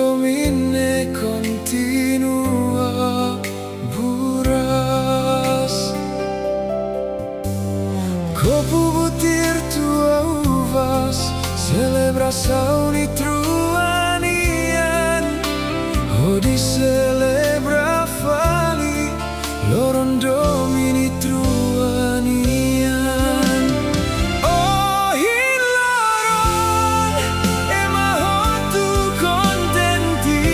Domine continua buras, Copu butir tua uvas, celebração ni truanian, Odi celebra fali, Loron Domini truanian. Oh hilaron, ema hotu contenti,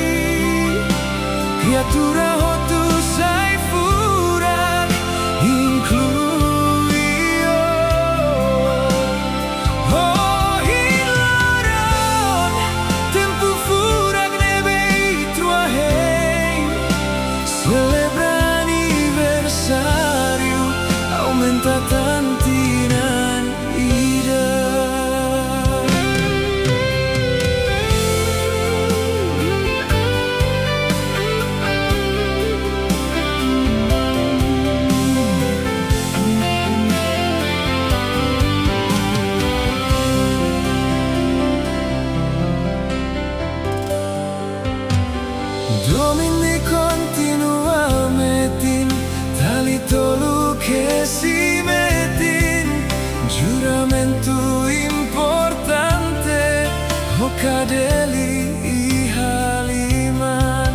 Criatura hotu sai furar, incluio. Oh hilaron, tempo furak nebei truahei, celebra aniversário, aumenta tantinan ida. Domine continua metin, tali tolu che si metin, giuramento importante, Hokadeli I haliman,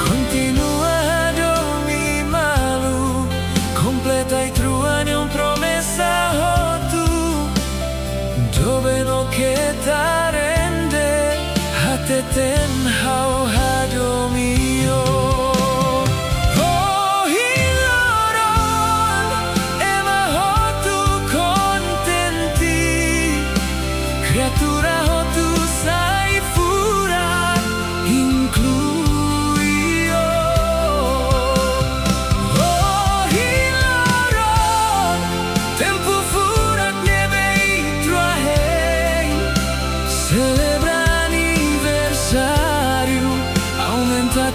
continua domi malu, completa I truanion promessa hotu, dove no che tarende, hateten hau hadomio. Oh hilaron, ema hotu contenti, Criatura hotu sai furar, incluio. Oh hilaron, tempo furak nebei truahei, celebra aniversário, aumenta